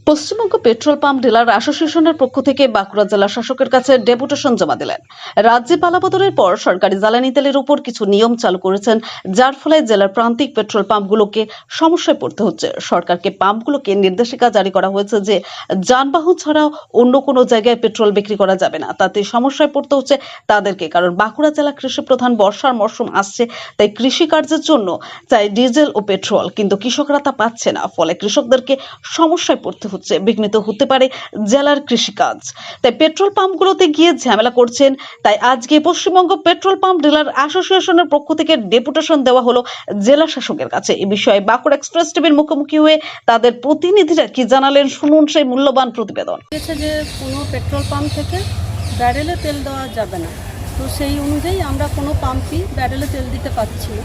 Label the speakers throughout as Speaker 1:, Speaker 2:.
Speaker 1: Paschimbanga petrol pump dealer অ্যাসোসিয়েশনের পক্ষ থেকে বাঁকুড়া জেলা শাসকের কাছে ডেপুটেশন জমা দিলেন। রাজ্যে পালাবদলের পর সরকারি জ্বালানি তেলের উপর কিছু নিয়ম চালু করেছেন, যার ফলে জেলার প্রান্তিক পেট্রোল পাম্পগুলোকে সমস্যায় পড়তে হচ্ছে। সরকারকে পাম্পগুলোকে নির্দেশিকা জারি করা হয়েছে যে যানবাহন ছাড়াও অন্য কোনো জায়গায় পেট্রোল বিক্রি করা যাবে না। তাতে সমস্যায় পড়তে হচ্ছে তাদেরকে, কারণ বাঁকুড়া জেলা কৃষি প্রধান, বর্ষার মরশুম আসছে, তাই কৃষি কার্যের জন্য চাই ডিজেল ও পেট্রোল, কিন্তু কৃষকরা তা পাচ্ছে না। ফলে কৃষকদেরকে সমস্যায় পড়তে হচ্ছে, বিঘ্নিত হতে পারে জেলার কৃষিকাজ। তাই পেট্রোল পাম্পগুলোতে গিয়ে ঝামেলা করছেন। তাই আজকে পশ্চিমবঙ্গ পেট্রোল পাম্প ডিলার অ্যাসোসিয়েশনের পক্ষ থেকে ডেপুটেশন দেওয়া হলো জেলা শাসকের কাছে। এই বিষয়ে বাঁকুড়া এক্সপ্রেস টিভির মুখোমুখি হয়ে তাদের প্রতিনিধিরা কি জানালেন, শুনুন সেই মূল্যবান প্রতিবেদন।
Speaker 2: যে কোনো পেট্রোল পাম্প থেকে ব্যারেলে তেল দেওয়া যাবে না, তো সেই অনুযায়ী আমরা কোনো পাম্পই ব্যারেলে তেল দিতে পারছি না।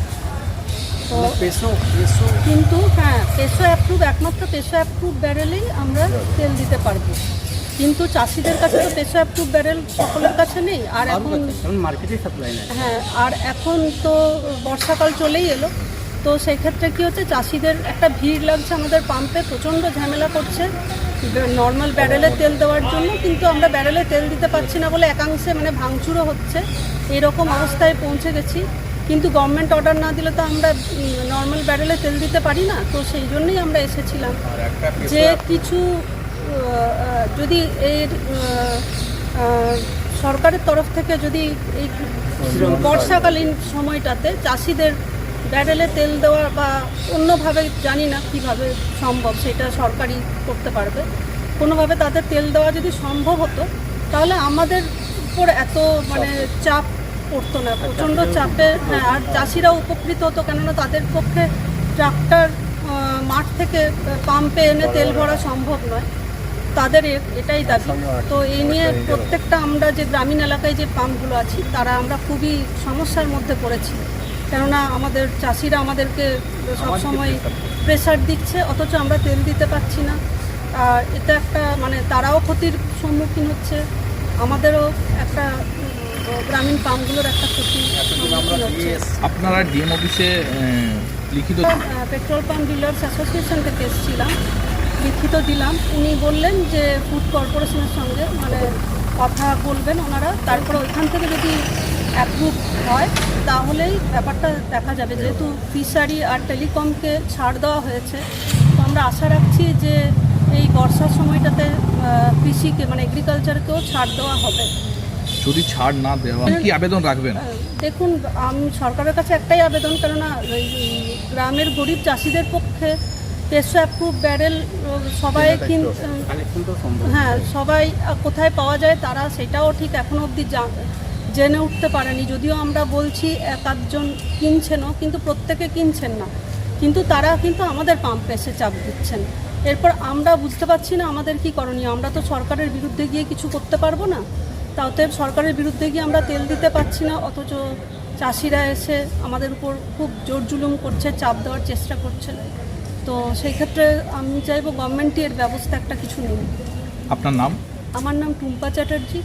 Speaker 2: তো কিন্তু হ্যাঁ, পেসো অ্যাপ্রুভ, একমাত্র পেসো অ্যাপ্রুভ ব্যারেলেই আমরা তেল দিতে পারবো। কিন্তু চাষিদের কাছে তো পেসো অ্যাপ্রুভ ব্যারেল সকলের কাছে নেই। আর এখন
Speaker 3: মার্কেটে সাপ্লাই নেই।
Speaker 2: হ্যাঁ, আর এখন তো বর্ষাকাল চলেই এলো, তো সেই ক্ষেত্রে কী হচ্ছে, চাষিদের একটা ভিড় লাগছে আমাদের পাম্পে, প্রচণ্ড ঝামেলা করছে নর্মাল ব্যারেলে তেল দেওয়ার জন্য। কিন্তু আমরা ব্যারেলে তেল দিতে পারছি না বলে একাংশে মানে হচ্ছে, এরকম অবস্থায় পৌঁছে গেছি। কিন্তু গভর্নমেন্ট অর্ডার না দিলে তো আমরা নর্মাল ব্যারেলে তেল দিতে পারি না। তো সেই জন্যই আমরা এসেছিলাম যে কিছু যদি এর সরকারের তরফ থেকে যদি এই বর্ষাকালীন সময়টাতে চাষিদের ব্যারেলে তেল দেওয়া বা অন্যভাবে, জানি না কীভাবে সম্ভব, সেটা সরকারই করতে পারবে, কোনোভাবে তাদের তেল দেওয়া যদি সম্ভব হতো, তাহলে আমাদের উপর এত মানে চাপ পড়তো না, প্রচণ্ড চাপে। হ্যাঁ, আর চাষিরাও উপকৃত হতো, কেননা তাদের পক্ষে ট্রাক্টর মাঠ থেকে পাম্পে এনে তেল ভরা সম্ভব নয়, তাদের এটাই দাবি। তো এই নিয়ে প্রত্যেকটা আমরা যে গ্রামীণ এলাকায় যে পাম্পগুলো আছি, তারা আমরা খুবই সমস্যার মধ্যে পড়েছি, কেননা আমাদের চাষিরা আমাদেরকে সবসময় প্রেসার দিচ্ছে, অথচ আমরা তেল দিতে পারছি না। আর এটা একটা মানে তারাও ক্ষতির সম্মুখীন হচ্ছে, আমাদেরও একটা গ্রামীণ পাম্পগুলোর একটা ক্ষতি সম্মুখীন হচ্ছে।
Speaker 3: আপনারা ডিএম অফিসে লিখিত
Speaker 2: পেট্রোল পাম্প ডিলার্স অ্যাসোসিয়েশন থেকে এসেছিলাম, লিখিত দিলাম। উনি বললেন যে ফুড কর্পোরেশনের সঙ্গে মানে কথা বলবেন ওনারা, তারপরে ওইখান থেকে যদি অ্যাপ্রুভ হয় তাহলেই ব্যাপারটা দেখা যাবে। যেহেতু ফিশারি আর টেলিকমকে ছাড় দেওয়া হয়েছে, তো আমরা আশা রাখছি যে এই বর্ষার সময়টাতে কৃষিকে মানে এগ্রিকালচারকেও ছাড় দেওয়া হবে।
Speaker 3: যদি ছাড় না দেওয়া কি আবেদন রাখবেন?
Speaker 2: দেখুন, আমি সরকারের কাছে একটাই আবেদন, কেননা গ্রামের গরিব চাষিদের পক্ষে পেসো অ্যাপ্রুভ ব্যারেল সবাই হ্যাঁ, সবাই কোথায় পাওয়া যায় তারা সেটাও ঠিক এখনও অবধি জেনে উঠতে পারেনি। যদিও আমরা বলছি এক আধজন কিনছেনও, কিন্তু প্রত্যেকে কিনছেন না, কিন্তু তারা কিন্তু আমাদের পাম্পে এসে চাপ দিচ্ছেন। এরপর আমরা বুঝতে পারছি না আমাদের কি করণীয়। আমরা তো সরকারের বিরুদ্ধে গিয়ে কিছু করতে পারবো না, তাতে সরকারের বিরুদ্ধে গিয়ে আমরা তেল দিতে পারছি না, অথচ চাষিরা এসে আমাদের উপর খুব জোর জুলুম করছে, চাপ দেওয়ার চেষ্টা করছে। তো সেই ক্ষেত্রে আমি চাইবো গভর্নমেন্টই এর ব্যবস্থা একটা কিছু নিন।
Speaker 3: আপনার নাম?
Speaker 2: আমার নাম টুম্পা চ্যাটার্জি।